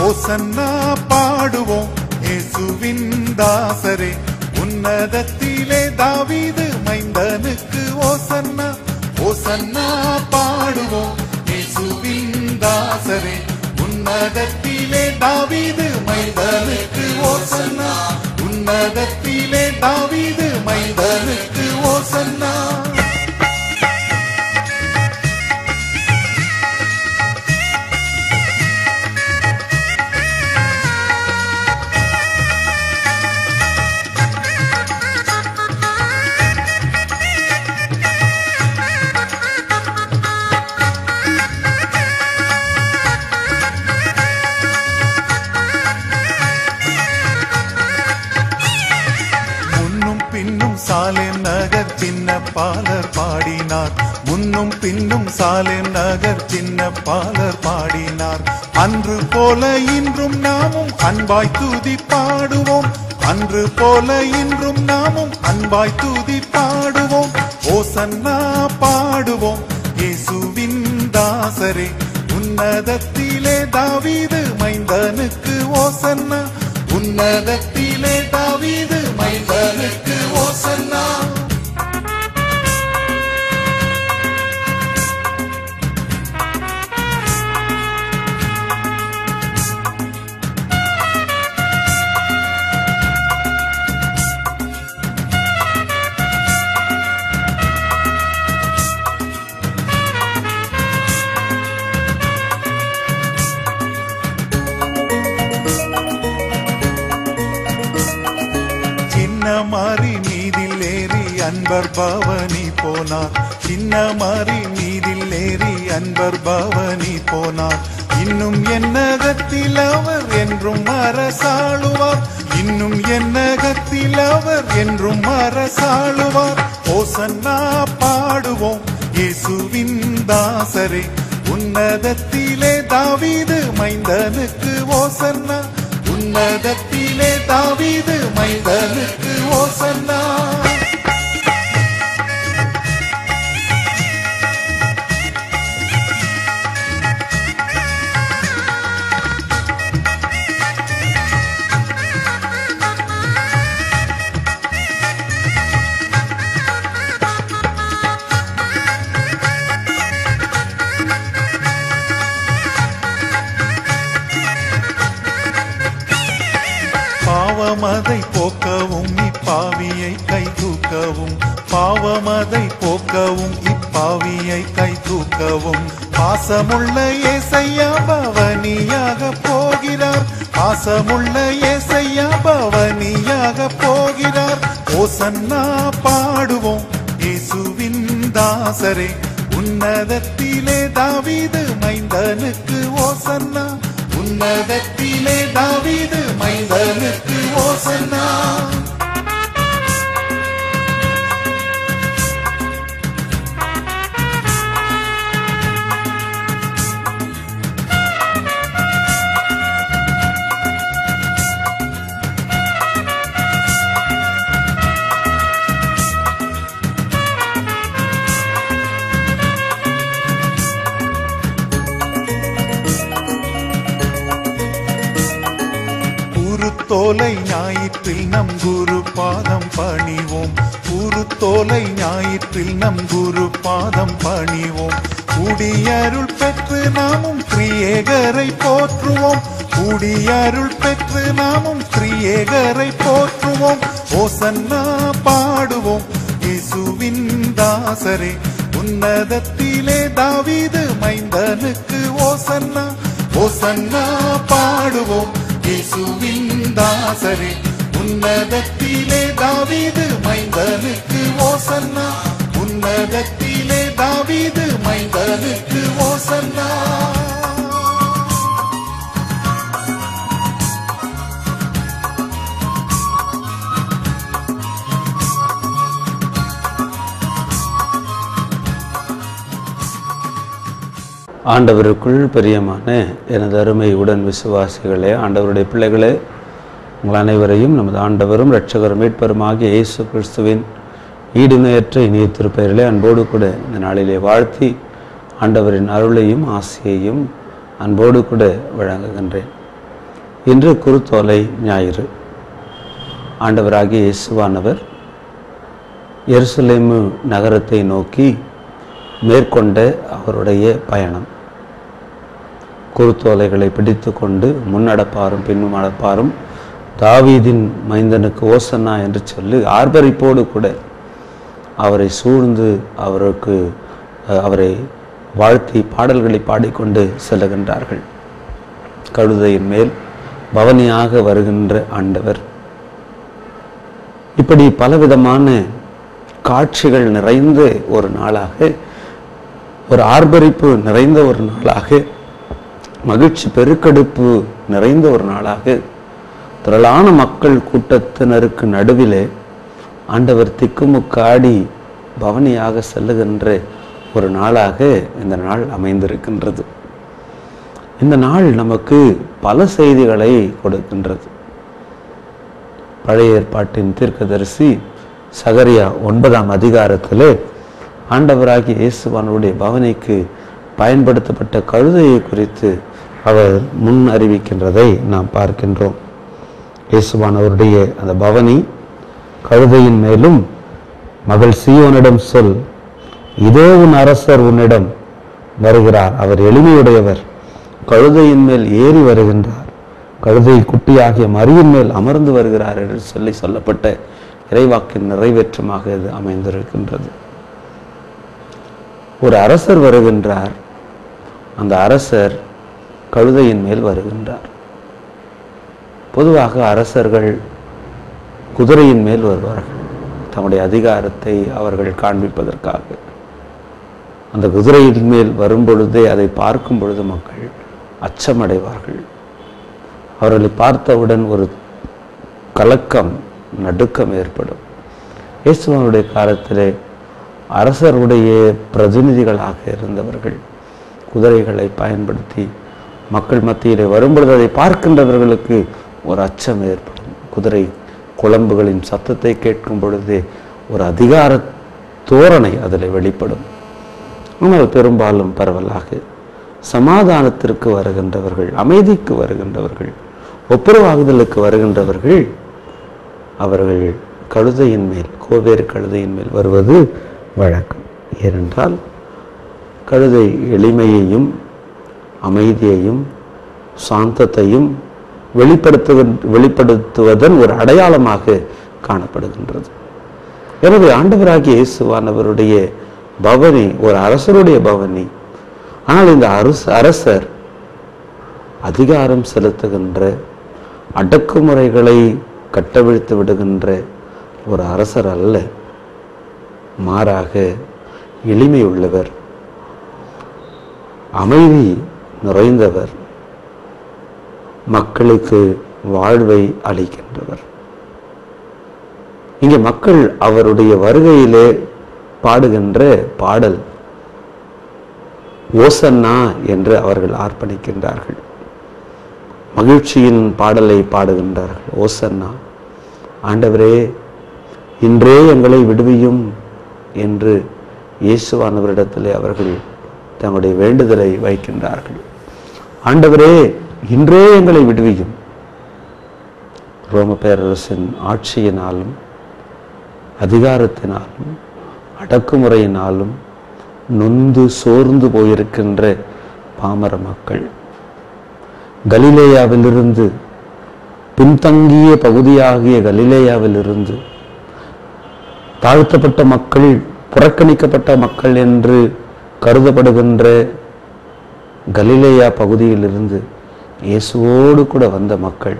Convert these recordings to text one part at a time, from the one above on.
ஓசன்னா பாடுவோம் இயேசுவின் தாசரே, உன்னதத்திலே தாவீது மைந்தனுக்கு ஓசன்னா. ஓசன்னா பாடுவோம் இயேசுவின் தாசரே, உன்னதத்திலே தாவீது மைந்தனுக்கு ஓசன்னா. உன்னதத்திலே தாவீது மைந்தனுக்கு ஓசன்னா. சாலேம் நகர் சின்ன பாலர் பாடினார், முன்னும் பின்னும் சாலேம் நகர் சின்ன பாலர் பாடினார். அன்று போல இன்றும் நாமும் அன்பாய் துதி பாடுவோம், அன்று போல இன்றும் நாமும் அன்பாய் துதி பாடுவோம். ஓசன்னா பாடுவோம் இயேசுவின் தாசரே, உன்னதத்திலே தாவீது மைந்தனுக்கு ஓசன்னா. உன்னதத்திலே தாவீது மைந்தனுக்கு ஓசன்னா. சின்னமாரி மீதில் ஏறி அன்பர் பவனி போனார், சின்னமாரி மீதில் ஏறி அன்பர் பவனி போனார். இன்னும் என்னகத்தில் அவர் என்றும் அரசாளுவார், இன்னும் என்னகத்தில் அவர் என்றும் அரசாளுவார். ஓசன்னா பாடுவோம் இயேசுவின் தாசரே, உன்னதத்திலே தாவீது மைந்தனுக்கு ஓசன்னா. உன்னதத்திலே தாவீது மைந்தனுக்கு ஓசன்னா. பாவமதை போக்கவும் இப்பாவியை கை தூக்கவும், பாவமதை போக்கவும் இப்பாவியை கை தூக்கவும். பாசமுள்ள ஏசையா பவனியாக போகிறார், பாசமுள்ள ஏசையா பவனியாக போகிறார். ஓசன்னா பாடுவோம் இயேசுவின் தாசரே, உன்னதத்திலே தாவீது மைந்தனுக்கு ஓசன்னா. உன்னதத்திலே தாவீது மைந்தனுக்கு ஓசன்னா. தோலை ஞாயிற்றில் நம் குரு பாதம் பணிவோம், தோலை ஞாயிற்றில் நம் குரு பாதம் பணிவோம். கூடியருள் பெற்று நாமும் திரியேகரை போற்றுவோம், கூடியருள் பெற்று நாமும் திரியேகரை போற்றுவோம். ஓசன்னா பாடுவோம் இயேசுவின் தாசரே, உன்னதத்திலே தாவீது மைந்தனுக்கு ஓசன்னா. ஓசன்னா பாடுவோம் இயேசுவின் தாசரே, உன்னதத்திலே தாவீது மைந்தனுக்கு ஓசன்னா. உன்னதத்திலே தாவீது மைந்தனுக்கு ஓசன்னா. ஆண்டவருக்குள் பிரியமான எனது அருமை உடன் விசுவாசிகளே, ஆண்டவருடைய பிள்ளைகளே, உங்கள் அனைவரையும் நமது ஆண்டவரும் இரட்சகரும் மீட்பருமாகிய இயேசு கிறிஸ்துவின் ஈடுணையற்ற இனிய திருப்பெயரிலே அன்போடு கூட இந்த நாளிலே வாழ்த்தி ஆண்டவரின் அருளையும் ஆசையையும் அன்போடு கூட வழங்குகின்றேன். இன்று குருத்தோலை ஞாயிறு. ஆண்டவராகிய இயேசுவானவர் எருசலேமு நகரத்தை நோக்கி மேற்கொண்ட அவருடைய பயணம். குருத்தோலைகளை பிடித்து கொண்டு முன்னடப்பாரும் பின்னும் நடப்பாரும் தாவீதின் மைந்தனுக்கு ஓசன்னா என்று சொல்லி ஆர்ப்பரிப்போடு கூட அவரை சூழ்ந்து அவரை வாழ்த்தி பாடல்களை பாடிக்கொண்டு செல்லுகின்றார்கள். கழுதையின் மேல் பவனியாக வருகின்ற ஆண்டவர். இப்படி பலவிதமான காட்சிகள் நிறைந்த ஒரு நாளாக, ஒரு ஆர்ப்பரிப்பு நிறைந்த ஒரு நாளாக, மகிழ்ச்சி பெருக்கெடுப்பு நிறைந்த ஒரு நாளாக, திரளான மக்கள் கூட்டத்தினருக்கு நடுவிலே ஆண்டவர் திக்குமுக்காடி பவனியாக செல்லுகின்ற ஒரு நாளாக இந்த நாள் அமைந்திருக்கின்றது. இந்த நாள் நமக்கு பல செய்திகளை கொடுக்கின்றது. பழைய ஏற்பாட்டின் தீர்க்கதரிசி சகரியா 9ஆம் அதிகாரத்திலே ஆண்டவராகிய இயேசுவானுடைய பவனிக்கு பயன்படுத்தப்பட்ட கழுதையை குறித்து அவர் முன் அறிவிக்கின்றதை நாம் பார்க்கின்றோம். இயேசுவானவருடைய அந்த பவனி கழுதையின் மேலும், மகள் சீயோனிடம் சொல், இதோ உன் அரசர் உன்னிடம் வருகிறார், அவர் எளிமையுடையவர், கழுதையின் மேல் ஏறி வருகின்றார், கழுதை குட்டியாகிய மரியின் மேல் அமர்ந்து வருகிறார் என்று சொல்லப்பட்ட இறைவாக்கின் நிறைவேற்றமாக இது அமைந்திருக்கின்றது. ஒரு அரசர் வருகின்றார். அந்த அரசர் கழுதையின் மேல் வருகின்றார். பொதுவாக அரசர்கள் குதிரையின் மேல் வருவார்கள், தம்முடைய அதிகாரத்தை அவர்கள் காண்பிப்பதற்காக. அந்த குதிரையின் மேல் வரும் பொழுதே, அதை பார்க்கும் பொழுது மக்கள் அச்சமடைவார்கள். அவர்களை பார்த்தவுடன் ஒரு கலக்கம், நடுக்கம் ஏற்படும். இயேசுவனுடைய காலத்திலே அரசருடைய பிரதிநிதிகளாக இருந்தவர்கள் குதிரைகளை பயன்படுத்தி மக்கள் மத்தியிலே வரும்பொழுது அதை பார்க்கின்றவர்களுக்கு ஒரு அச்சம் ஏற்படும். குதிரை குளம்புகளின் சத்தத்தை கேட்கும் பொழுதே ஒரு அதிகார தோரணை அதில் வெளிப்படும். ஆனால் பெரும்பாலும் பரவலாக சமாதானத்திற்கு வருகின்றவர்கள், அமைதிக்கு வருகின்றவர்கள், ஒப்புரவாகுதலுக்கு வருகின்றவர்கள், அவர்கள் கழுதையின் மேல், கோவேறு கழுதையின் மேல் வருவது வழக்கம். ஏனென்றால் கழுதை எளிமையையும் அமைதியையும் சாந்தத்தையும் வெளிப்படுத்துவதன் ஒரு அடையாளமாக காணப்படுகின்றது. எனவே ஆண்டவராகிய இயேசுவானவருடைய பவனி ஒரு அரசருடைய பவனி. ஆனால் இந்த அரசர் அதிகாரம் செலுத்துகின்ற, அடக்குமுறைகளை கட்டவிழ்த்து விடுகின்ற ஒரு அரசர் அல்ல. மாறாக எளிமை உள்ளவர், அமைதி நிறைந்தவர், மக்களுக்கு வாழ்வை அளிக்கின்றவர். இங்கே மக்கள் அவருடைய வருகையிலே பாடுகின்ற பாடல் ஓசன்னா என்று அவர்கள் ஆர்ப்பணிக்கின்றார்கள். மகிழ்ச்சியின் பாடலை பாடுகின்றார்கள். ஓசன்னா, ஆண்டவரே இன்றே எங்களை விடுவியும் என்று இயேசுவானவரிடத்திலே அவர்கள் தங்களுடைய வேண்டுதலை வைக்கின்றார்கள். ஆண்டவரே இன்றே எங்களை விடுவியும். ரோம பேரரசின் ஆட்சியினாலும் அதிகாரத்தினாலும் அடக்குமுறையினாலும் நொந்து சோர்ந்து போயிருக்கின்ற பாமர மக்கள், கலிலேயாவிலிருந்து, பின்தங்கிய பகுதியாகிய கலிலேயாவிலிருந்து தாழ்த்தப்பட்ட மக்கள், புறக்கணிக்கப்பட்ட மக்கள் என்று கருதப்படுகின்ற கலிலேயா பகுதியிலிருந்து இயேசுவோடு கூட வந்த மக்கள்,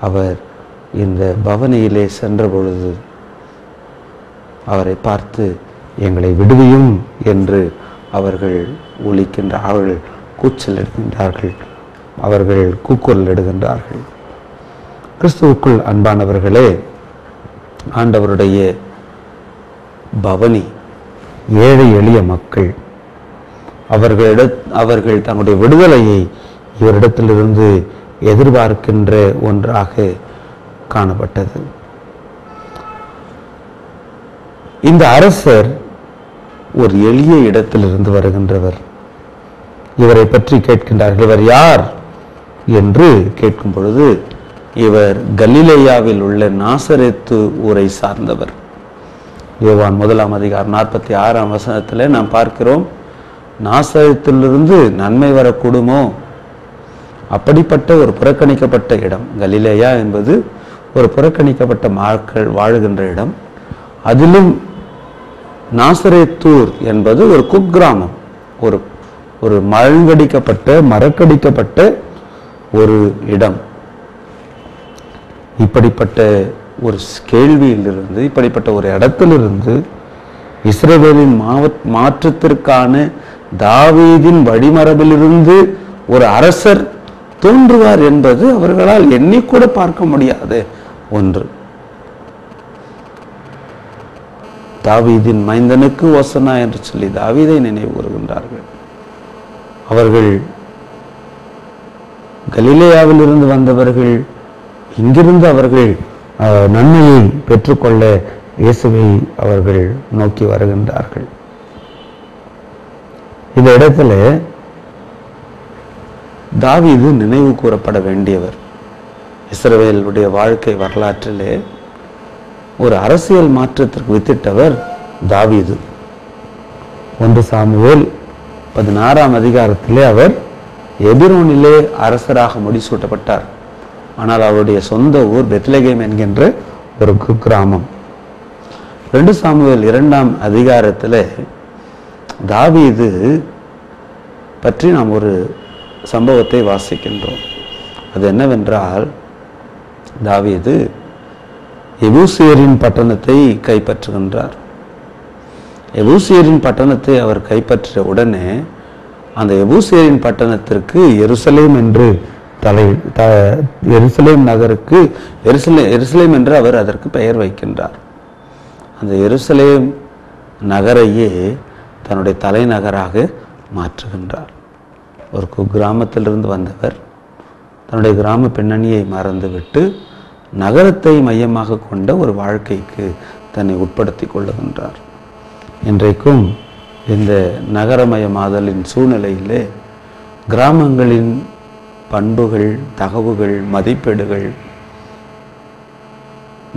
அவர் இந்த பவனியிலே சென்ற பொழுது அவரை பார்த்து எங்களை விடுவியும் என்று அவர்கள் ஒலிக்கின்றார்கள், கூச்சல் எடுக்கின்றார்கள், அவர்கள் கூக்குரல் இடுகின்றார்கள். கிறிஸ்துவுக்குள் அன்பானவர்களே, ஆண்டவருடைய பவனி ஏழை எளிய மக்கள், அவர்கள் தங்களுடைய விடுதலையை இவரிடத்திலிருந்து எதிர்பார்க்கின்ற ஒன்றாக காணப்பட்டது. இந்த அரசர் ஒரு எளிய இடத்திலிருந்து வருகின்றவர். இவரை பற்றி கேட்கின்றார்கள், இவர் யார் என்று கேட்கும் பொழுது இவர் கலிலேயாவில் உள்ள நாசரேத்து ஊரை சார்ந்தவர். யோவான் 1 அதிகாரம் 46 நாம் பார்க்கிறோம், நாசரேத்திலிருந்து நன்மை வரக்கூடுமோ? அப்படிப்பட்ட ஒரு புறக்கணிக்கப்பட்ட இடம் கலிலேயா என்பது ஒரு புறக்கணிக்கப்பட்ட மக்கள் வாழுகின்ற இடம். அதிலும் நாசரேத்தூர் என்பது ஒரு குக்கிராமம், ஒரு ஒரு மறக்கடிக்கப்பட்ட ஒரு இடம். இப்படிப்பட்ட ஒரு கேள்வியிலிருந்து, இப்படிப்பட்ட ஒரு இடத்திலிருந்து இஸ்ரவேலின் மாற்றத்திற்கான தாவீதின் வழிமரபிலிருந்து ஒரு அரசர் தோன்றுவார் என்பது அவர்களால் எண்ணிக்கூட பார்க்க முடியாத ஒன்று. தாவீதின் மைந்தனுக்கு ஓசனா என்று சொல்லி தாவீதை நினைவு கூறுகின்றார்கள். அவர்கள் கலிலேயாவில் இருந்து வந்தவர்கள், இங்கிருந்து அவர்கள் நன்மையை பெற்றுக்கொள்ள இயேசுவை அவர்கள் நோக்கி வருகின்றார்கள். இந்த இடத்துல தாவீது நினைவு கூறப்பட வேண்டியவர். இஸ்ரவேலுடைய வாழ்க்கை வரலாற்றிலே ஒரு அரசியல் மாற்றத்திற்கு வித்திட்டவர் தாவீது. 1 சாமுவேல் 16 அதிகாரத்திலே அவர் எபிரோனிலே அரசராக முடிசூட்டப்பட்டார். ஆனால் அவருடைய சொந்த ஊர் பெத்லகேம் என்கின்ற ஒரு குக்கிராமம். 2 சாமுவேல் 2 அதிகாரத்தில் தாவீது பற்றி நாம் ஒரு சம்பவத்தை வாசிக்கின்றோம். அது என்னவென்றால், தாவீது எபூசியரின் பட்டணத்தை கைப்பற்றுகின்றார். எபூசியரின் பட்டணத்தை அவர் கைப்பற்றிய உடனே அந்த எபூசியரின் பட்டணத்திற்கு எருசலேம் என்று எருசலேம் நகருக்கு எருசலேம் என்று அவர் அதற்கு பெயர் வைக்கின்றார். அந்த எருசலேம் நகரையே தன்னுடைய தலைநகராக மாற்றுகின்றார். ஒரு கிராமத்திலிருந்து வந்தவர் தன்னுடைய கிராம பின்னணியை மறந்துவிட்டு நகரத்தை மையமாக கொண்ட ஒரு வாழ்க்கைக்கு தன்னை உட்படுத்தி கொள்ளுகின்றார். இன்றைக்கும் இந்த நகரமயமாதலின் சூழ்நிலையிலே கிராமங்களின் பண்புகள், தகவுகள், மதிப்பீடுகள்,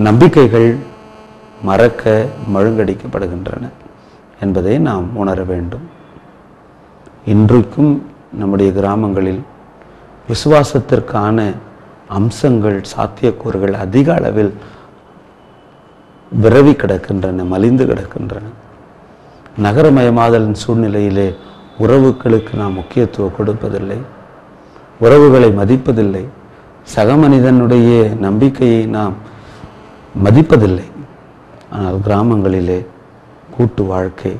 நம்பிக்கைகள் மறக்க மழுங்கடிக்கப்படுகின்றன என்பதை நாம் உணர வேண்டும். இன்றைக்கும் நம்முடைய கிராமங்களில் விசுவாசத்திற்கான அம்சங்கள், சாத்தியக்கூறுகள் அதிக அளவில் விரவி கிடக்கின்றன, மலிந்து கிடக்கின்றன. நகரமயமாதலின் சூழ்நிலையிலே உறவுகளுக்கு நாம் முக்கியத்துவம் கொடுப்பதில்லை, உறவுகளை மதிப்பதில்லை, சக மனிதனுடைய நம்பிக்கையை நாம் மதிப்பதில்லை. ஆனால் கிராமங்களிலே கூட்டு வாழ்க்கை,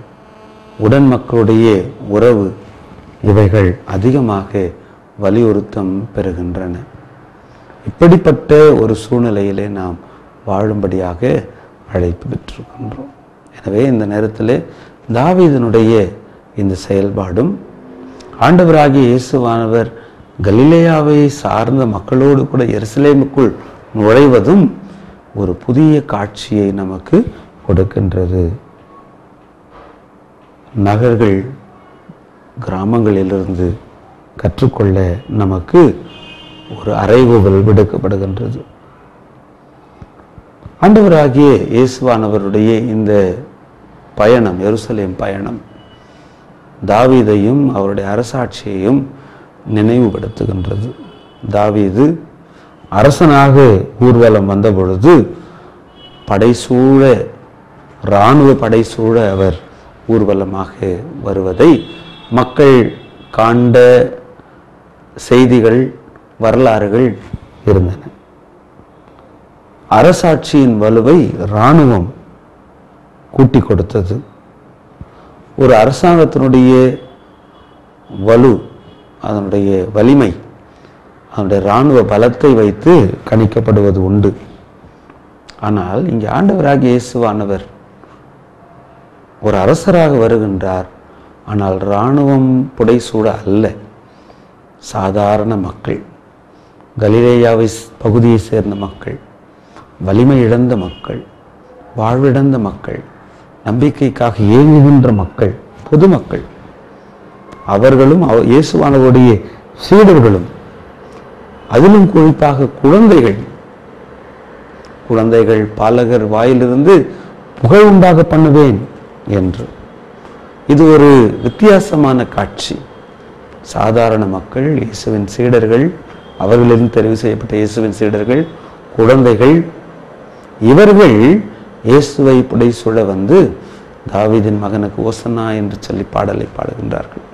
உடன் மக்களுடைய உறவு, இவைகள் அதிகமாக வலியுறுத்தம் பெறுகின்றன. இப்படிப்பட்ட ஒரு சூழ்நிலையிலே நாம் வாழும்படியாக அழைப்பு பெற்றிருக்கின்றோம். எனவே இந்த நேரத்தில் தாவீதினுடைய இந்த செயல்பாடும், ஆண்டவராகிய இயேசுவானவர் கலிலேயாவை சார்ந்த மக்களோடு கூட எருசலேமுக்குள் நுழைவதும் ஒரு புதிய காட்சியை நமக்கு கொடுக்கின்றது. நகர்கள் கிராமங்களிலிருந்து கற்றுக்கொள்ள நமக்கு ஒரு அறைகூவல் விடுக்கப்படுகின்றது. ஆண்டவராகிய இயேசுவானவருடைய இந்த பயணம், எருசலேம் பயணம், தாவீதையும் அவருடைய அரசாட்சியையும் நினைவுபடுத்துகின்றது. தாவீது அரசனாக ஊர்வலம் வந்த பொழுது படைசூழ, இராணுவ படைசூழ அவர் ஊர்வலமாக வருவதை மக்கள் காண்ட செய்திகள், வரலாறுகள் இருந்தன. அரசாட்சியின் வலுவை இராணுவம் கூட்டி கொடுத்தது. ஒரு அரசாங்கத்தினுடைய வலு, அதனுடைய வலிமை, அதனுடைய இராணுவ பலத்தை வைத்து கணிக்கப்படுவது உண்டு. ஆனால் இங்கே ஆண்டவராகிய இயேசுவானவர் ஒரு அரசராக வருகின்றார். ஆனால் இராணுவம் புடைசூழ அல்ல, சாதாரண மக்கள், கலிலேயாவை பகுதியை சேர்ந்த மக்கள், வலிமை இழந்த மக்கள், வாழ்விழந்த மக்கள், நம்பிக்கைக்காக ஏங்குகின்ற மக்கள், பொதுமக்கள், அவர்களும் இயேசுவானவருடைய சீடர்களும் அதிலும் குறிப்பாக குழந்தைகள் பாலகர் வாயிலிருந்து புகழ் உண்டாக பண்ணுவேன் என்று. இது ஒரு வித்தியாசமான காட்சி. சாதாரண மக்கள், இயேசுவின் சீடர்கள், அவர்களிடம் தெரிவு செய்யப்பட்ட இயேசுவின் சீடர்கள், குழந்தைகள், இவர்கள் இயேசுவை புடைசூழ வந்து தாவீதின் மகனுக்கு ஓசன்னா என்று சொல்லி பாடலை பாடுகின்றார்கள்.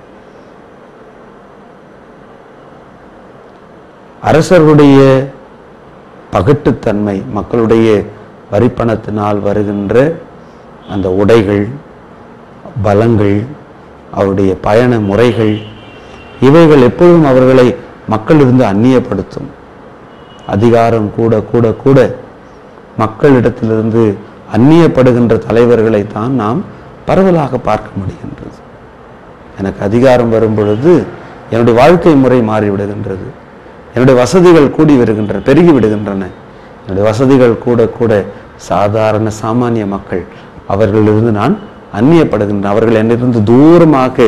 அரசர்களுடைய பகட்டுத்தன்மை, மக்களுடைய வரிப்பணத்தினால் வருகின்ற அந்த உடைகள், பலங்கள், அவருடைய பயண முறைகள், இவைகள் எப்பொழுதும் அவர்களை மக்களிலிருந்து அந்நியப்படுத்தும். அதிகாரம் கூட கூட கூட மக்களிடத்திலிருந்து அந்நியப்படுகின்ற தலைவர்களை தான் நாம் பரவலாக பார்க்க முடிகின்றது. எனக்கு அதிகாரம் வரும் பொழுது என்னுடைய வாழ்க்கை முறை மாறிவிடுகின்றது. என்னுடைய வசதிகள் கூடி வருகின்றன, பெருகி விடுகின்றன. என்னுடைய வசதிகள் கூட கூட சாதாரண சாமானிய மக்கள், அவர்களிலிருந்து நான் அந்நியப்படுகின்றன. அவர்கள் என்னிலிருந்து தூரமாக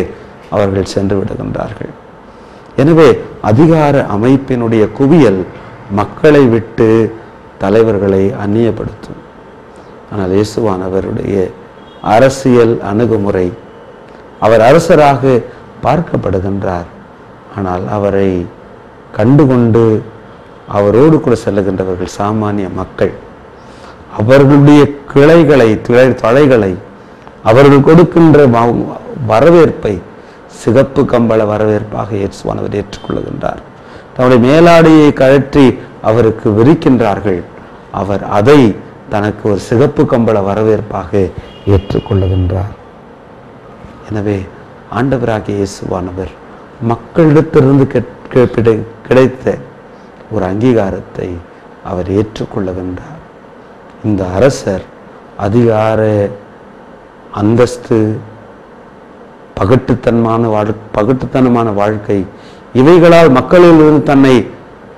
அவர்கள் சென்று விடுகின்றார்கள். எனவே அதிகார அமைப்பினுடைய குவியல் மக்களை விட்டு தலைவர்களை அந்நியப்படுத்தும். ஆனால் இயேசுவானவருடைய அரசியல் அணுகுமுறை, அவர் அரசராக பார்க்கப்படுகின்றார். ஆனால் அவரை கண்டுகொண்டு அவரோடு கூட செல்லுகின்றவர்கள் சாமானிய மக்கள். அவர்களுடைய தழைகளை அவர்கள் கொடுக்கின்ற வரவேற்பை சிகப்பு கம்பள வரவேற்பாக இயேசுவானவர் ஏற்றுக்கொள்ளுகின்றார். தன்னுடைய மேலாடையை கழற்றி அவருக்கு விரிக்கின்றார்கள். அவர் அதை தனக்கு ஒரு சிகப்பு கம்பள வரவேற்பாக ஏற்றுக்கொள்ளுகின்றார். எனவே ஆண்டவராகிய இயேசுவானவர் மக்களிடத்திலிருந்து கிடைத்த ஒரு அங்கீகாரத்தை அவர் ஏற்றுக்கொள்ளுகின்றார். இந்த அரசர் அதிகார அந்தஸ்து, பகட்டுத்தனமான வாழ்க்கை, இவைகளால் மக்களிலிருந்து தன்னை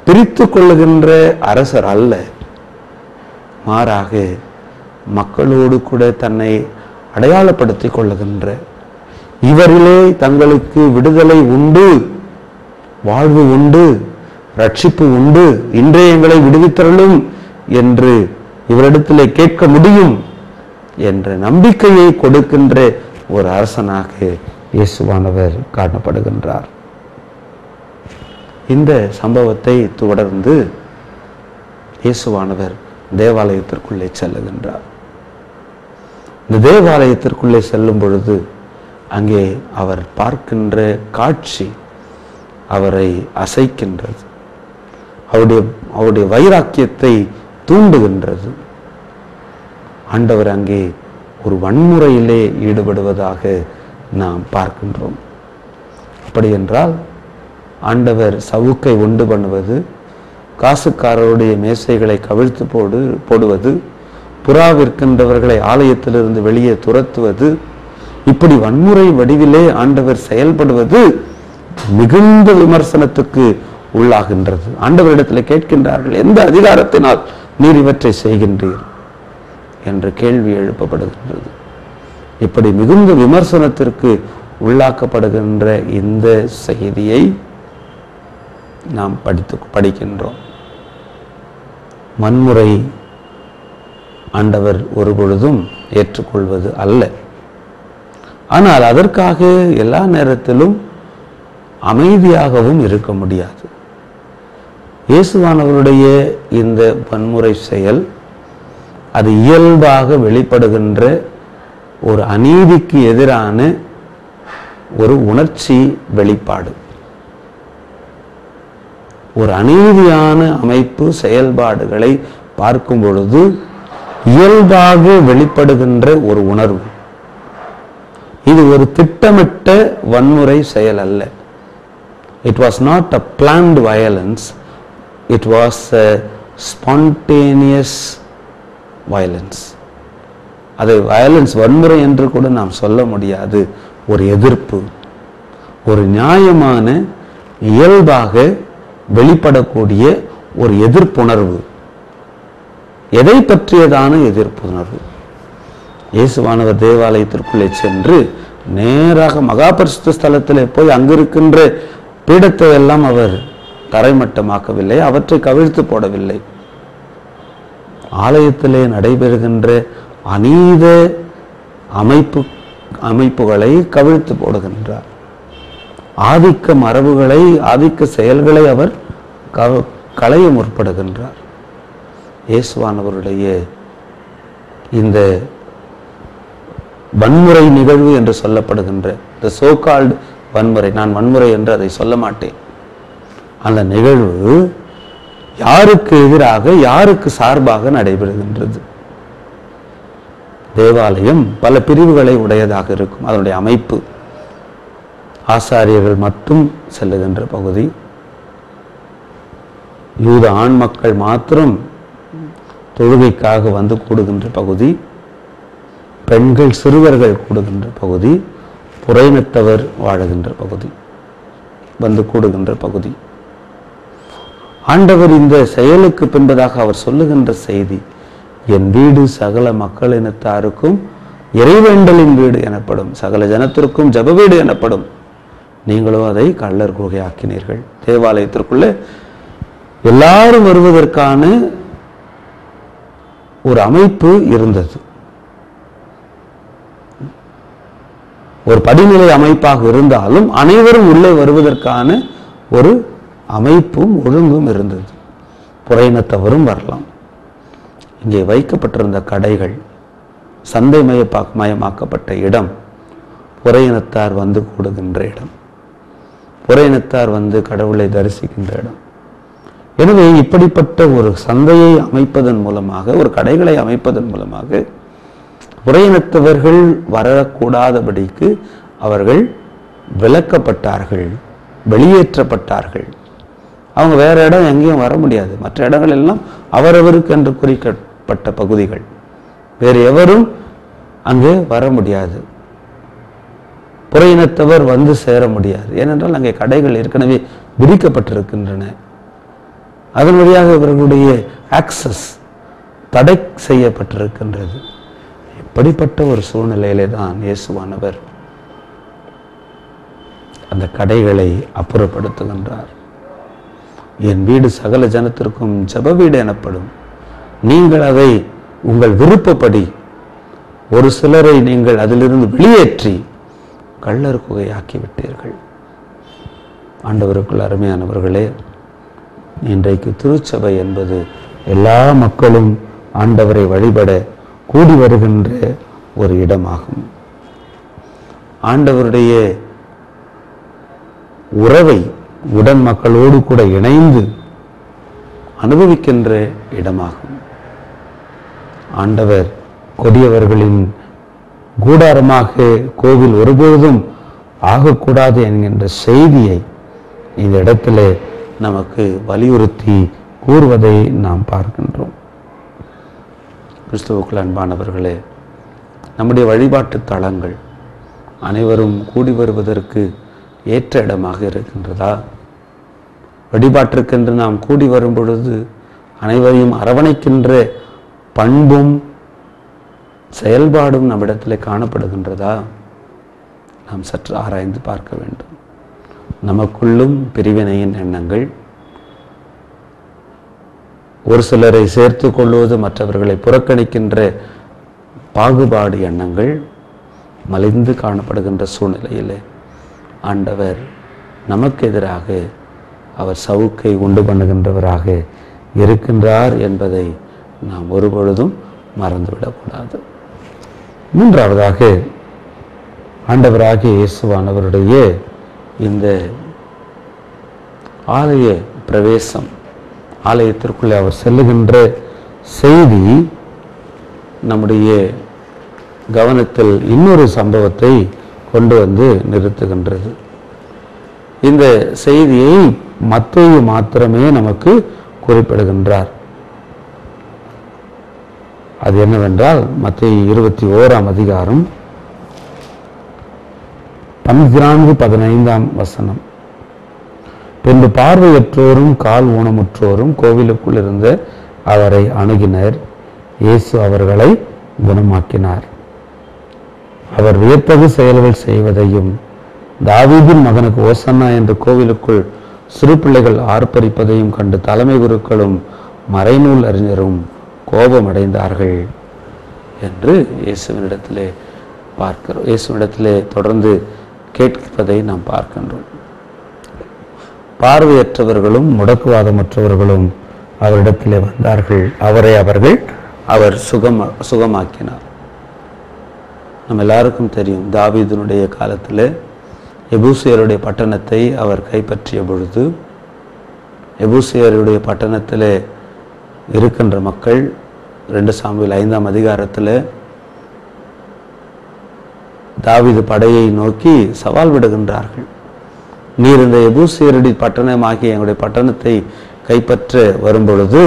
பிரித்து கொள்ளுகின்ற அரசர் அல்ல. மாறாக மக்களோடு கூட தன்னை அடையாளப்படுத்திக் கொள்ளுகின்ற, இவரிலே தங்களுக்கு விடுதலை உண்டு, வாழ்வு உண்டு, ரட்சிப்பு உண்டு, இன்றைய எங்களை விடுவித்தருளும் என்று இவரிடத்திலே கேட்க முடியும் என்ற நம்பிக்கையை கொடுக்கின்ற ஒரு அரசனாக இயேசுவானவர் காணப்படுகின்றார். இந்த சம்பவத்தை தொடர்ந்து இயேசுவானவர் தேவாலயத்திற்குள்ளே செல்லுகின்றார். இந்த தேவாலயத்திற்குள்ளே செல்லும் பொழுது அங்கே அவர் பார்க்கின்ற காட்சி அவரை அசைக்கின்றது. அவருடைய வைராக்கியத்தை தூண்டுகின்றது. ஆண்டவர் அங்கே ஒரு வன்முறையிலே ஈடுபடுவதாக நாம் பார்க்கின்றோம். அப்படி என்றால் ஆண்டவர் சவுக்கை உண்டு பண்ணுவது, காசுக்காரருடைய மேசைகளை கவிழ்த்து போடுவது, புறா விற்கின்றவர்களை ஆலயத்திலிருந்து வெளியே துரத்துவது, இப்படி வன்முறை வடிவிலே ஆண்டவர் செயல்படுவது மிகுந்த விமர்சனத்துக்கு உள்ளாகின்றது. ஆண்டவரிடத்தில் கேட்கின்றார்கள், எந்த அதிகாரத்தினால் நீர் இவற்றை செய்கின்றீர் என்ற கேள்வி எழுப்பப்படுகின்றது. இப்படி மிகுந்த விமர்சனத்திற்கு உள்ளாக்கப்படுகின்ற இந்த செய்தியை நாம் படிக்கின்றோம். வன்முறை ஆண்டவர் ஒரு பொழுதும் ஏற்றுக்கொள்வது அல்ல. ஆனால் அதற்காக எல்லா நேரத்திலும் அமைதியாகவும் இருக்க முடியாது. இயேசுவானவருடைய இந்த வன்முறை செயல் அது இயல்பாக வெளிப்படுகின்ற ஒரு அநீதிக்கு எதிரான ஒரு உணர்ச்சி வெளிப்பாடு. ஒரு அநீதியான அமைப்பு செயல்பாடுகளை பார்க்கும் பொழுது இயல்பாக வெளிப்படுகின்ற ஒரு உணர்வு. இது ஒரு திட்டமிட்ட வன்முறை செயல் அல்ல. It was not a planned violence. It was a spontaneous violence. அதை வயலன்ஸ், வன்முறை என்று கூட நாம் சொல்ல முடியாது. ஒரு எதிர்ப்பு, ஒரு நியாயமான இயல்பாக வெளிப்படக்கூடிய ஒரு எதிர்ப்புணர்வு. எதை பற்றியதான எதிர்ப்புணர்வு? இயேசுவானவர் தேவாலயத்திற்குள்ளே சென்று நேராக மகா பரிசுத்த ஸ்தலத்திலே போய் அங்கிருக்கின்ற பீடத்தை எல்லாம் அவர் தரைமட்டமாக்கவில்லை, அவற்றை கவிழ்த்து போடவில்லை. ஆலயத்திலே நடைபெறுகின்ற அநீத அமைப்புகளை கவிழ்த்து போடுகின்றார். ஆதிக்க மரபுகளை, ஆதிக்க செயல்களை அவர் களைய முற்படுகின்றார். இயேசுவானவருடைய இந்த வன்முறை நிகழ்வு என்று சொல்லப்படுகின்ற இந்த சோகால்டு வன்முறை, நான் வன்முறை என்று அதை சொல்ல மாட்டேன், அந்த நிகழ்வு யாருக்கு எதிராக, யாருக்கு சார்பாக நடைபெறுகின்றது? தேவாலயம் பல பிரிவுகளை உடையதாக இருக்கும். அதனுடைய அமைப்பு, ஆசாரியர்கள் மட்டும் செல்லுகின்ற பகுதி, யூத ஆண் மக்கள் மாத்திரம் தொழுகைக்காக வந்து கூடுகின்ற பகுதி, பெண்கள் சிறுவர்கள் கூடுகின்ற பகுதி, புறையினத்தவர் வாழுகின்ற பகுதி, வந்து கூடுகின்ற பகுதி. ஆண்டவர் இந்த செயலுக்கு பின்பதாக அவர் சொல்லுகின்ற செய்தி, என் வீடு சகல மக்களினத்தாருக்கும் இறைவேண்டலின் வீடு எனப்படும், சகல ஜனத்திற்கும் ஜப வீடு எனப்படும். நீங்களோ அதை கள்ளர் குகையாக்கினீர்கள். தேவாலயத்திற்குள்ளே எல்லாரும் வருவதற்கான ஒரு அமைப்பு இருந்தது. ஒரு படிநிலை அமைப்பாக இருந்தாலும் அனைவரும் உள்ளே வருவதற்கான ஒரு அமைப்பும் ஒழுங்கும் இருந்தது. புறையினத்தவரும் வரலாம். இங்கே வைக்கப்பட்டிருந்த கடைகள், சந்தை மயமாக்கப்பட்ட இடம், புறையினத்தார் வந்து கூடுகின்ற இடம், புறையினத்தார் வந்து கடவுளை தரிசிக்கின்ற இடம். எனவே இப்படிப்பட்ட ஒரு சந்தையை அமைப்பதன் மூலமாக, ஒரு கடைகளை அமைப்பதன் மூலமாக புறையினத்தவர்கள் வரக்கூடாதபடிக்கு அவர்கள் விலக்கப்பட்டார்கள், வெளியேற்றப்பட்டார்கள். அவங்க வேற இடம் எங்கேயும் வர முடியாது. மற்ற இடங்கள் எல்லாம் அவரவருக்கு என்று குறிக்கப்பட்ட பகுதிகள், வேறு எவரும் அங்கே வர முடியாது. புறையினத்தவர் வந்து சேர முடியாது. ஏனென்றால் அங்கே கடைகள் ஏற்கனவே விதிக்கப்பட்டிருக்கின்றன. அதன் வழியாக இவர்களுடைய ஆக்சஸ் தடை செய்யப்பட்டிருக்கின்றது. இப்படிப்பட்ட ஒரு சூழ்நிலையிலே தான் இயேசுவானவர் அந்த கடைகளை அப்புறப்படுத்துகின்றார். என் வீடு சகல ஜனத்திற்கும் ஜப வீடு எனப்படும். நீங்கள் அதை உங்கள் விருப்பப்படி ஒரு சிலரை நீங்கள் அதிலிருந்து வெளியேற்றி கள்ளர் குகையாக்கி விட்டீர்கள். ஆண்டவருக்குள் அருமையானவர்களே, இன்றைக்கு திருச்சபை என்பது எல்லா மக்களும் ஆண்டவரை வழிபட கூடி வருகின்ற ஒரு இடமாகும். ஆண்டவருடைய உறவை உடன் மக்களோடு கூட இணைந்து அனுபவிக்கின்ற இடமாகும். ஆண்டவர் கொடியவர்களின் கூடாரமாக கோவில் ஒருபொழுதும் ஆகக்கூடாது என்கின்ற செய்தியை இந்த இடத்திலே நமக்கு வலியுறுத்தி கூறுவதை நாம் பார்க்கின்றோம். கிறிஸ்துவுக்குள் அன்பானவர்களே, நம்முடைய வழிபாட்டு தலங்கள் அனைவரும் கூடி வருவதற்கு ஏற்ற இடமாக இருக்கின்றதா? வழிபாட்டிற்கென்று நாம் கூடி வரும் பொழுது அனைவரையும் அரவணைக்கின்ற பண்பும் செயல்பாடும் நம்மிடத்தில் காணப்படுகின்றதா? நாம் சற்று ஆராய்ந்து பார்க்க வேண்டும். நமக்குள்ளும் பிரிவினையின் எண்ணங்கள், ஒரு சிலரை சேர்த்து கொள்வது, மற்றவர்களை புறக்கணிக்கின்ற பாகுபாடு எண்ணங்கள் மலிந்து காணப்படுகின்ற சூழ்நிலையிலே ஆண்டவர் நமக்கு எதிராக அவர் சவுக்கை உண்டு பண்ணுகின்றவராக இருக்கின்றார் என்பதை நாம் ஒருபொழுதும் மறந்துவிடக்கூடாது. மூன்றாவதாக, ஆண்டவராகிய இயேசுவானவருடைய இந்த ஆலய பிரவேசம், ஆலயத்திற்குள்ளே அவர் செல்லுகின்ற செய்தி நம்முடைய கவனத்தில் இன்னொரு சம்பவத்தை கொண்டு வந்து நிறுத்துகின்றது. இந்த செய்தியை மத்தேயு மாத்திரமே நமக்கு குறிப்பிடுகின்றார். அது என்னவென்றால், மத்தேயு 21ஆம் அதிகாரம் 14-15 பின்பு பார்வையற்றோரும் கால் ஊனமுற்றோரும் கோவிலுக்குள் இருந்த அவரை அணுகினர். இயேசு அவர்களை குணமாக்கினார். அவர் வியத்தகு செயல்கள் செய்வதையும், தாவீதின் மகனுக்கு ஓசன்னா என்று கோவிலுக்குள் சிறு பிள்ளைகள் ஆர்ப்பரிப்பதையும் கண்டு தலைமை குருக்களும் மறைநூல் அறிஞரும் கோபமடைந்தார்கள் என்று இயேசுவினிடத்திலே பார்க்கிறோம். இயேசுவினிடத்திலே தொடர்ந்து கேட்பதை நாம் பார்க்கின்றோம். பார்வையற்றவர்களும் முடக்குவாதமற்றவர்களும் அவரிடத்திலே வந்தார்கள். அவர் சுகமாக்கினார். நம்ம எல்லாருக்கும் தெரியும், தாவீதினுடைய காலத்தில் எபூசியருடைய பட்டணத்தை அவர் கைப்பற்றிய பொழுது எபூசியருடைய பட்டணத்தில் இருக்கின்ற மக்கள் 2 சாமுவேல் 5ஆம் அதிகாரத்தில் தாவீது படையை நோக்கி சவால் விடுகின்றார்கள். நீர் இந்த எபூசியருடைய பட்டணமாகிய எங்களுடைய பட்டணத்தை கைப்பற்ற வரும்பொழுது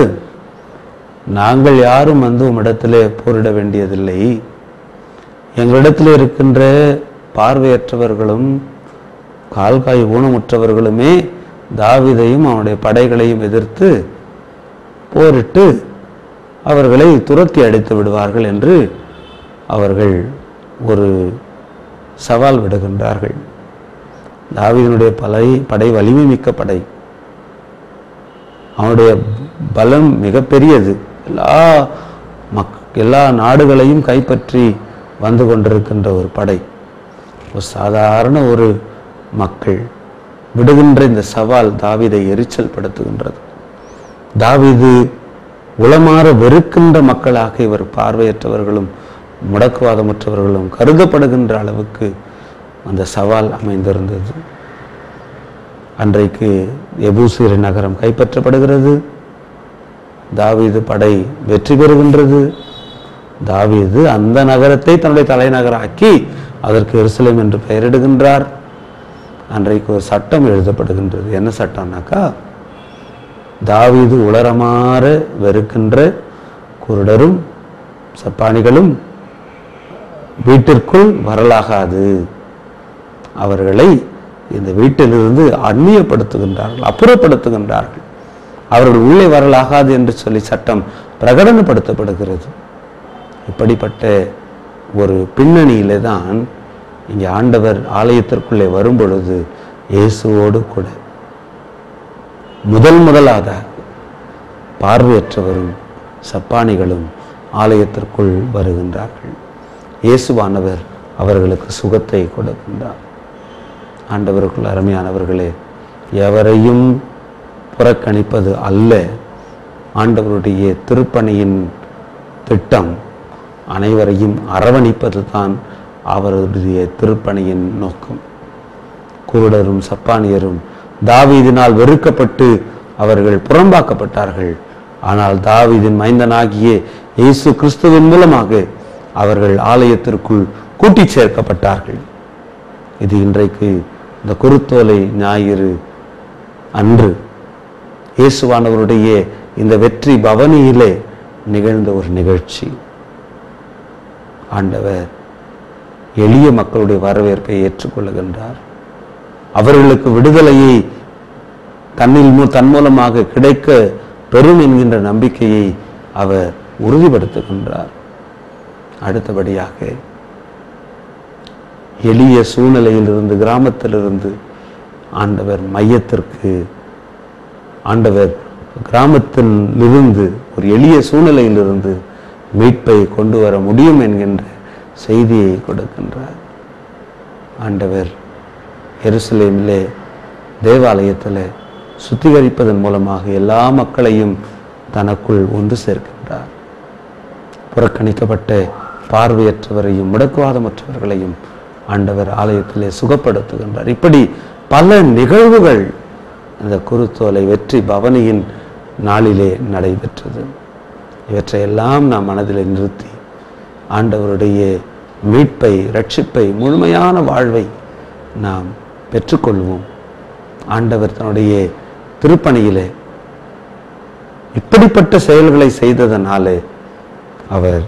நாங்கள் யாரும் வந்து உம்மிடத்திலே போரிட வேண்டியதில்லை. எங்களிடத்தில் இருக்கின்ற பார்வையற்றவர்களும் கால்காய் ஊனமுற்றவர்களுமே தாவீதையும் அவனுடைய படைகளையும் எதிர்த்து போரிட்டு அவர்களை துரத்தி அடித்து விடுவார்கள் என்று அவர்கள் ஒரு சவால் விடுகின்றார்கள். தாவீதினுடைய படை வலிமை மிக்க படை, அவனுடைய பலம் மிகப்பெரியது. எல்லா நாடுகளையும் கைப்பற்றி வந்து கொண்டிருக்கின்ற ஒரு படை. ஒரு சாதாரண ஒரு மக்கள் விடுகின்ற இந்த சவால் தாவீதை எரிச்சல் படுத்துகின்றது. தாவீது உளமாற வெறுக்கின்ற மக்களாக இவர் பார்வையற்றவர்களும் முடக்குவாதமற்றவர்களும் கருதப்படுகின்ற அளவுக்கு அந்த சவால் அமைந்திருந்தது. அன்றைக்கு எபூசியர் நகரம் கைப்பற்றப்படுகிறது. தாவீது படை வெற்றி பெறுகின்றது. தாவீது அந்த நகரத்தை தன்னுடைய தலைநகராக்கி அதற்கு எருசலேம் என்று பெயரிடுகின்றார். அன்றைக்கு ஒரு சட்டம் எழுதப்படுகின்றது. என்ன சட்டம்னாக்கா, தாவீது உளரமாற வெறுக்கின்ற குருடரும் சப்பானிகளும் வீட்டிற்குள் வரலாகாது. அவர்களை இந்த வீட்டிலிருந்து அந்நியப்படுத்துகின்றார்கள், அப்புறப்படுத்துகின்றார்கள். அவர்கள் உள்ளே வரலாகாது என்று சொல்லி சட்டம் பிரகடனப்படுத்தப்படுகிறது. இப்படிப்பட்ட ஒரு பின்னணியிலே தான் இங்கே ஆண்டவர் ஆலயத்திற்குள்ளே வரும் பொழுது இயேசுவோடு கூட முதலாக பார்வையற்றவரும் சப்பானிகளும் ஆலயத்திற்குள் வருகின்றார்கள். இயேசுவானவர் அவர்களுக்கு சுகத்தை கொடுக்கின்றார். ஆண்டவருக்குள் அருமையானவர்களே, எவரையும் புறக்கணிப்பது அல்ல ஆண்டவருடைய திருப்பணியின் திட்டம். அனைவரையும் அரவணைப்பது தான் அவருடைய திருப்பணியின் நோக்கம். குருடரும் சப்பானியரும் தாவீதினால் வெறுக்கப்பட்டு அவர்கள் புறம்பாக்கப்பட்டார்கள். ஆனால் தாவீதின் மைந்தனாகிய இயேசு கிறிஸ்துவின் மூலமாக அவர்கள் ஆலயத்திற்குள் கூட்டிச் சேர்க்கப்பட்டார்கள். இது இன்றைக்கு இந்த குருத்தோலை ஞாயிறு அன்று இயேசுவானவருடைய இந்த வெற்றி பவனியிலே நிகழ்ந்த ஒரு நிகழ்ச்சி. ஆண்டவர் எளிய மக்களுடைய வரவேற்பை ஏற்றுக்கொள்ளுகின்றார். அவர்களுக்கு விடுதலையை தன் மூலமாக கிடைக்க பெறும் என்கின்ற நம்பிக்கையை அவர் உறுதிப்படுத்துகின்றார். அடுத்தபடியாக எளிய சூழ்நிலையிலிருந்து, கிராமத்திலிருந்து ஆண்டவர் மையத்திற்கு, ஆண்டவர் கிராமத்திலிருந்து ஒரு எளிய சூழ்நிலையிலிருந்து மீட்பை கொண்டு வர முடியும் என்கின்ற செய்தியை கொடுக்கின்றார். ஆண்டவர் எருசலேமிலே தேவாலயத்தில் சுத்திகரிப்பதன் மூலமாக எல்லா மக்களையும் தனக்குள் ஒன்று சேர்க்கின்றார். புறக்கணிக்கப்பட்ட பார்வையற்றவரையும் முடக்குவாதமற்றவர்களையும் ஆண்டவர் ஆலயத்திலே சுகப்படுத்துகின்றார். இப்படி பல நிகழ்வுகள் அந்த குருத்தோலை வெற்றி பவனியின் நாளிலே நடைபெற்றது. இவற்றையெல்லாம் நாம் மனதில் நிறுத்தி ஆண்டவருடைய மீட்பை, ரட்சிப்பை, முழுமையான வாழ்வை நாம் பெற்றுக்கொள்வோம். ஆண்டவர் தன்னுடைய திருப்பணியிலே இப்படிப்பட்ட செயல்களை செய்ததனாலே அவர்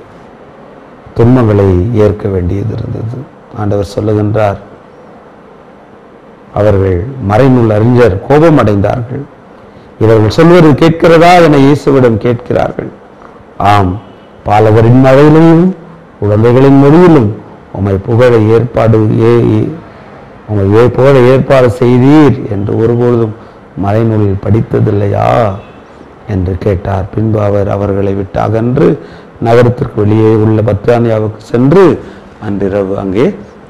துன்பங்களை ஏற்க வேண்டியது இருந்தது. ஆண்டவர் சொல்லுகின்றார், அவர்கள் மறைநூல் அறிஞர் கோபம் அடைந்தார்கள். இவர்கள் சொல்வது கேட்கிறதா என இயேசுவிடம் கேட்கிறார்கள். ஆம், பாலகரின் மழையிலும் குழந்தைகளின் மொழியிலும் உம்மை புகழ ஏற்பாடு செய்தீர் என்று ஒருபொழுதும் மறைநூலில் படித்ததில்லையா என்று கேட்டார். பின்பு அவர் அவர்களை விட்டு அகன்று நகரத்திற்கு வெளியே உள்ள பத்தானியாவுக்கு சென்று அன்றிரவு அங்கே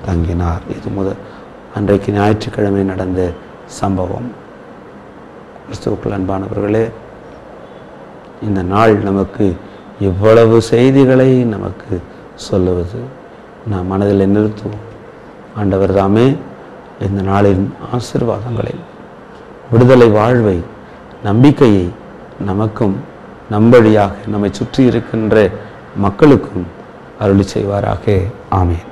தங்கினார். இது அன்றைக்கு ஞாயிற்றுக்கிழமை நடந்த சம்பவம். கிறிஸ்துவுக்குள் அன்பானவர்களே, இந்த நாள் நமக்கு இவ்வளவு செய்திகளை நமக்கு சொல்லுவது நாம் மனதில் நிறுத்துவோம். ஆண்டவர் தாமே இந்த நாளின் ஆசீர்வாதங்களை, விடுதலை வாழ்வை, நம்பிக்கையை நமக்கும் நம்படியாக நம்மை சுற்றி இருக்கின்ற மக்களுக்கும் அருளி செய்வாராக. ஆமென்.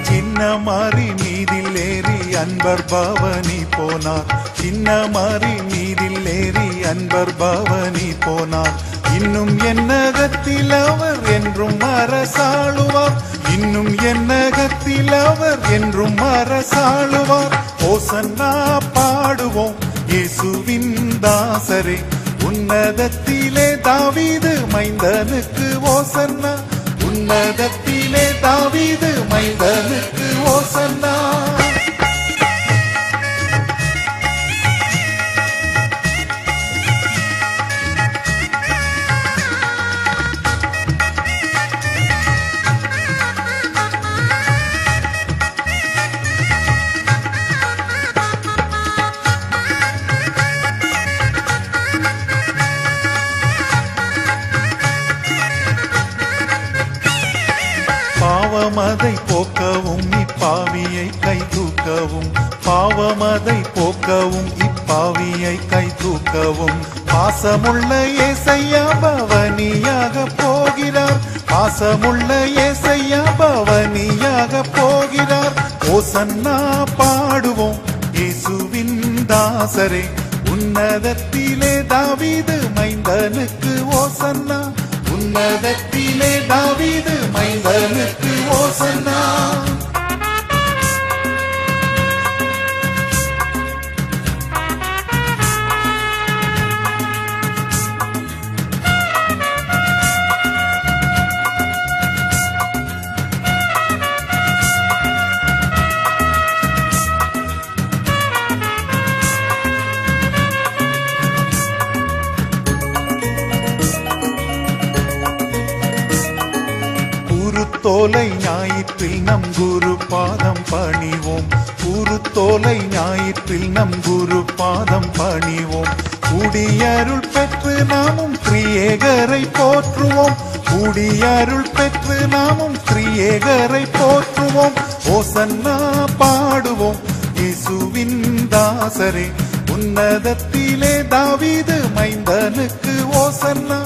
சின்ன மாறி மீதில் ஏறி அன்பர் பவனி போனார். சின்ன மாறி மீதில் ஏறி அன்பர் பவனி போனார். இன்னும் என்னகத்தில் அவர் என்றும் அரசாளுவார். இன்னும் என்னகத்தில் அவர் என்றும் அரசாளுவார். ஓசன்னா பாடுவோம் இயேசுவின் தாசரே, உன்னதத்திலே தாவீது மைந்தனுக்கு ஓசன்னா. உன்னதத்திலே தாவீது மைந்தனுக்கு ஓசன்னா. பாவமதை போக்கவும் இப்பாவியை கை தூக்கவும். பாவமதை போக்கவும் இப்பாவியை கை தூக்கவும். பாசமுள்ள ஏசையா பவனியாக போகிறார். பாசமுள்ள ஏசையா பவனியாக போகிறார். ஓசன்னா பாடுவோம் இயேசுவின் தாசரே, உன்னதத்திலே தாவீது மைந்தனுக்கு ஓசன்னா. உன்னதத்திலே தாவீது மைந்தனுக்கு ஓசன்னா. தோலை ஞாயிற்றில் நம் குரு பாதம் பணிவோம். தோலை ஞாயிற்றில் நம் குரு பாதம் பணிவோம். குடியருள் பெற்று நாமும் திரியேகரை போற்றுவோம். குடியருள் பெற்று நாமும் திரியேகரை போற்றுவோம். ஓசன்னா பாடுவோம் இயேசுவின் தாசரே, உன்னதத்திலே தாவீது மைந்தனுக்கு ஓசன்னா.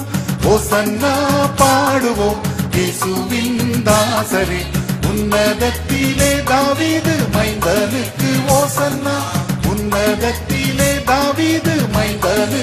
ஓசன்னா பாடுவோம் இயேசுவின் தாசரே, உன்னதத்திலே தாவீது மைந்தனுக்கு ஓசன்னா. உன்னதத்திலே தாவீது மைந்தனுக்கு